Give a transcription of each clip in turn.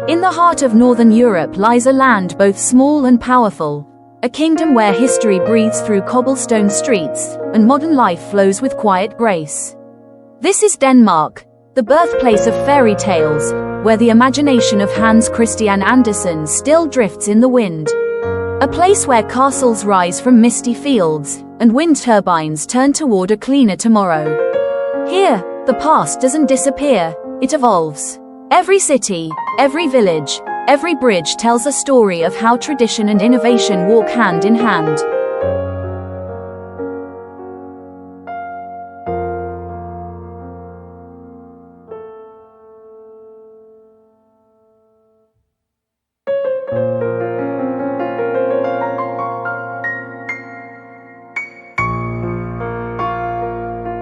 In the heart of Northern Europe lies a land both small and powerful, a kingdom where history breathes through cobblestone streets, and modern life flows with quiet grace. This is Denmark, the birthplace of fairy tales, where the imagination of Hans Christian Andersen still drifts in the wind. A place where castles rise from misty fields, and wind turbines turn toward a cleaner tomorrow. Here, the past doesn't disappear, it evolves. Every city, every village, every bridge tells a story of how tradition and innovation walk hand in hand.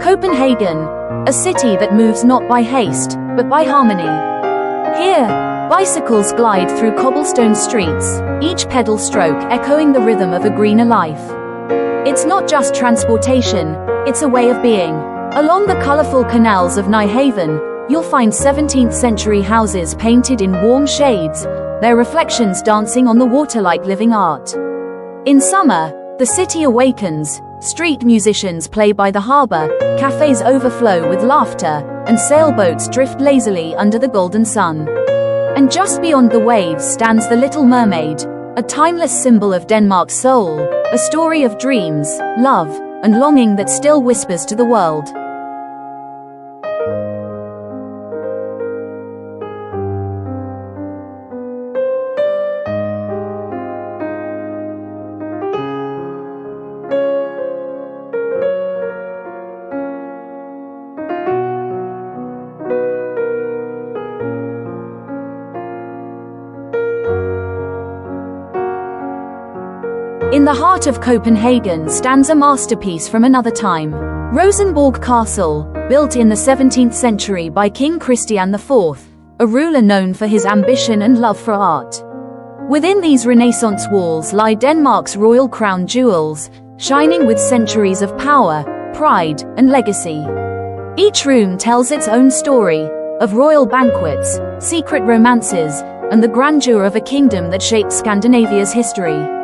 Copenhagen, a city that moves not by haste, but by harmony. Here, bicycles glide through cobblestone streets, each pedal stroke echoing the rhythm of a greener life. It's not just transportation, it's a way of being. Along the colorful canals of Nyhavn, you'll find 17th century houses painted in warm shades, their reflections dancing on the water like living art. In summer, the city awakens. Street musicians play by the harbor, cafes overflow with laughter, and sailboats drift lazily under the golden sun. And just beyond the waves stands the Little Mermaid, a timeless symbol of Denmark's soul, a story of dreams, love, and longing that still whispers to the world. In the heart of Copenhagen stands a masterpiece from another time. Rosenborg Castle, built in the 17th century by King Christian IV, a ruler known for his ambition and love for art. Within these Renaissance walls lie Denmark's royal crown jewels, shining with centuries of power, pride, and legacy. Each room tells its own story, of royal banquets, secret romances, and the grandeur of a kingdom that shaped Scandinavia's history.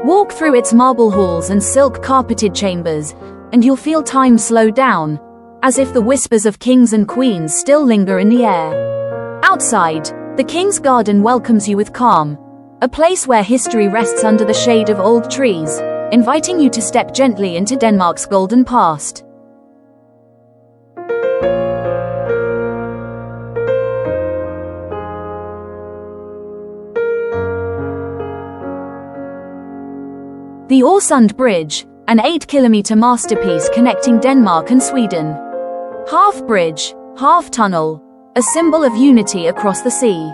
Walk through its marble halls and silk-carpeted chambers, and you'll feel time slow down, as if the whispers of kings and queens still linger in the air. Outside, the King's Garden welcomes you with calm, a place where history rests under the shade of old trees, inviting you to step gently into Denmark's golden past. The Oresund Bridge, an 8-kilometer masterpiece connecting Denmark and Sweden. Half bridge, half tunnel, a symbol of unity across the sea.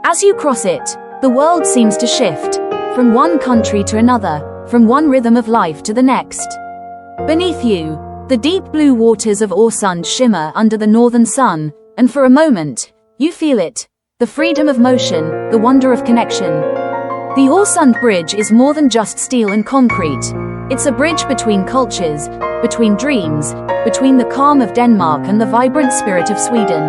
As you cross it, the world seems to shift, from one country to another, from one rhythm of life to the next. Beneath you, the deep blue waters of Øresund shimmer under the northern sun, and for a moment, you feel it, the freedom of motion, the wonder of connection. The Oresund Bridge is more than just steel and concrete. It's a bridge between cultures, between dreams, between the calm of Denmark and the vibrant spirit of Sweden.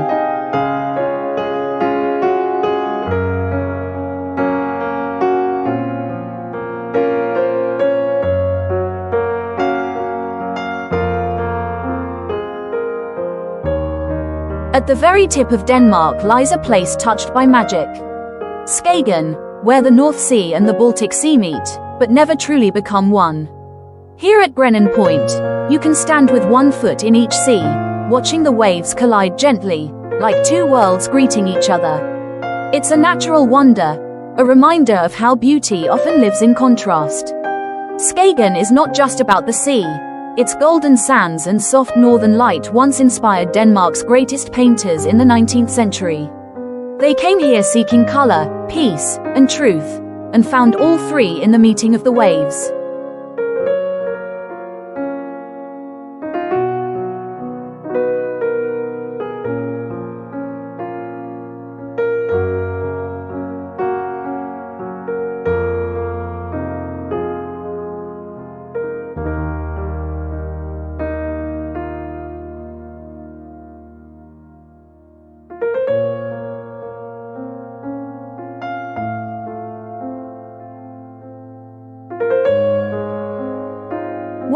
At the very tip of Denmark lies a place touched by magic. Skagen, where the North Sea and the Baltic Sea meet, but never truly become one. Here at Brennan Point, you can stand with one foot in each sea, watching the waves collide gently, like two worlds greeting each other. It's a natural wonder, a reminder of how beauty often lives in contrast. Skagen is not just about the sea. Its golden sands and soft northern light once inspired Denmark's greatest painters in the 19th century. They came here seeking color, peace, and truth, and found all three in the meeting of the waves.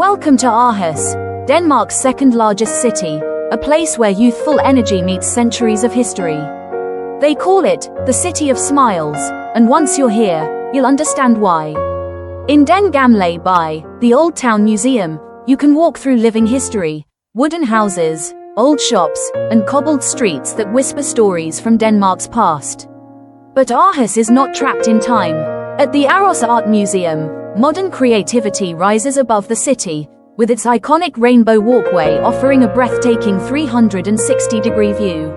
Welcome to Aarhus, Denmark's second largest city, a place where youthful energy meets centuries of history. They call it the City of Smiles, and once you're here, you'll understand why. In Den Gamle By, the Old Town Museum, you can walk through living history, wooden houses, old shops, and cobbled streets that whisper stories from Denmark's past. But Aarhus is not trapped in time. At the Aarhus Art Museum, modern creativity rises above the city, with its iconic rainbow walkway offering a breathtaking 360-degree view.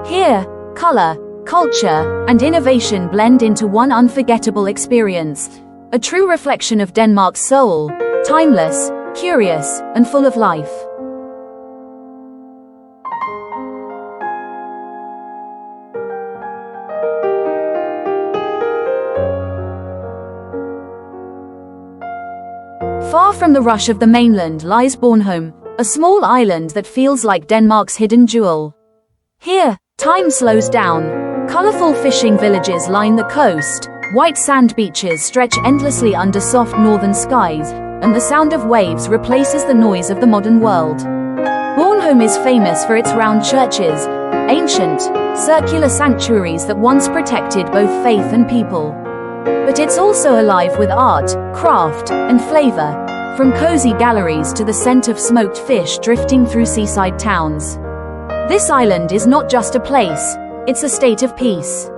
Here, color, culture, and innovation blend into one unforgettable experience, a true reflection of Denmark's soul, timeless, curious, and full of life. Far from the rush of the mainland lies Bornholm, a small island that feels like Denmark's hidden jewel. Here, time slows down. Colorful fishing villages line the coast, white sand beaches stretch endlessly under soft northern skies, and the sound of waves replaces the noise of the modern world. Bornholm is famous for its round churches, ancient, circular sanctuaries that once protected both faith and people. But it's also alive with art, craft, and flavor, from cozy galleries to the scent of smoked fish drifting through seaside towns. This island is not just a place, it's a state of peace.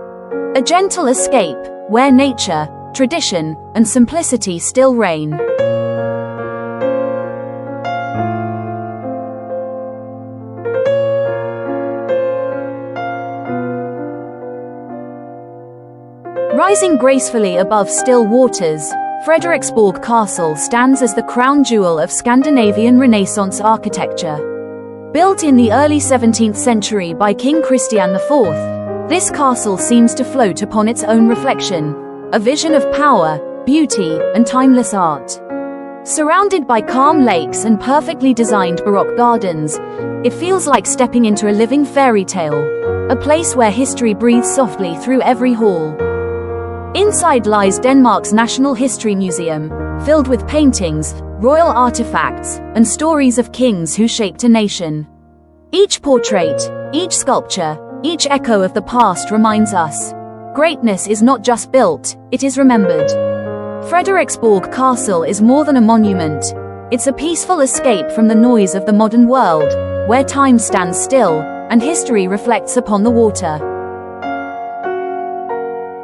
A gentle escape, where nature, tradition, and simplicity still reign. Rising gracefully above still waters, Frederiksborg Castle stands as the crown jewel of Scandinavian Renaissance architecture. Built in the early 17th century by King Christian IV, this castle seems to float upon its own reflection, a vision of power, beauty, and timeless art. Surrounded by calm lakes and perfectly designed Baroque gardens, it feels like stepping into a living fairy tale, a place where history breathes softly through every hall. Inside lies Denmark's National History Museum, filled with paintings, royal artifacts, and stories of kings who shaped a nation. Each portrait, each sculpture, each echo of the past reminds us, greatness is not just built, it is remembered. Frederiksborg Castle is more than a monument. It's a peaceful escape from the noise of the modern world, where time stands still, and history reflects upon the water.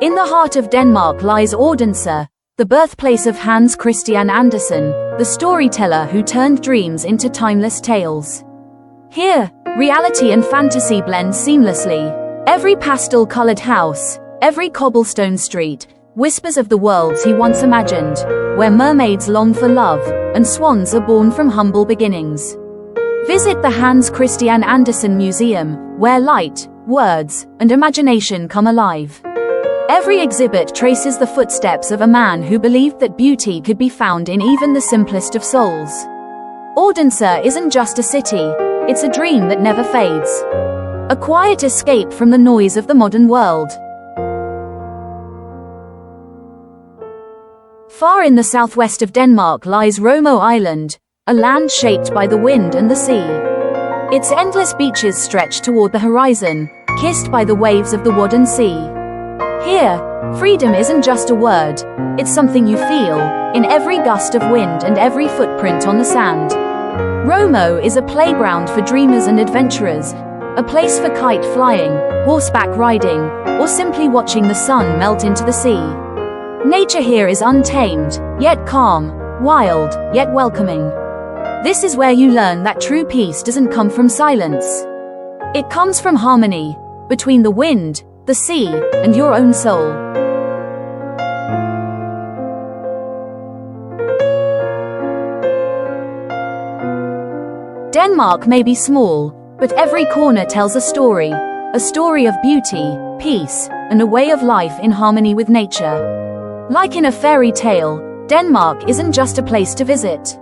In the heart of Denmark lies Odense, the birthplace of Hans Christian Andersen, the storyteller who turned dreams into timeless tales. Here, reality and fantasy blend seamlessly. Every pastel-colored house, every cobblestone street, whispers of the worlds he once imagined, where mermaids long for love, and swans are born from humble beginnings. Visit the Hans Christian Andersen Museum, where light, words, and imagination come alive. Every exhibit traces the footsteps of a man who believed that beauty could be found in even the simplest of souls. Odense isn't just a city, it's a dream that never fades. A quiet escape from the noise of the modern world. Far in the southwest of Denmark lies Romo Island, a land shaped by the wind and the sea. Its endless beaches stretch toward the horizon, kissed by the waves of the Wadden Sea. Here, freedom isn't just a word, it's something you feel, in every gust of wind and every footprint on the sand. Romo is a playground for dreamers and adventurers, a place for kite flying, horseback riding, or simply watching the sun melt into the sea. Nature here is untamed, yet calm, wild, yet welcoming. This is where you learn that true peace doesn't come from silence. It comes from harmony, between the wind, the sea, and your own soul. Denmark may be small, but every corner tells a story of beauty, peace, and a way of life in harmony with nature. Like in a fairy tale, Denmark isn't just a place to visit.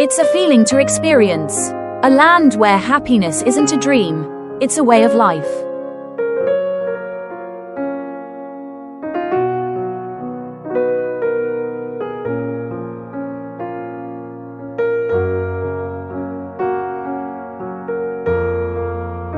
It's a feeling to experience, a land where happiness isn't a dream, it's a way of life.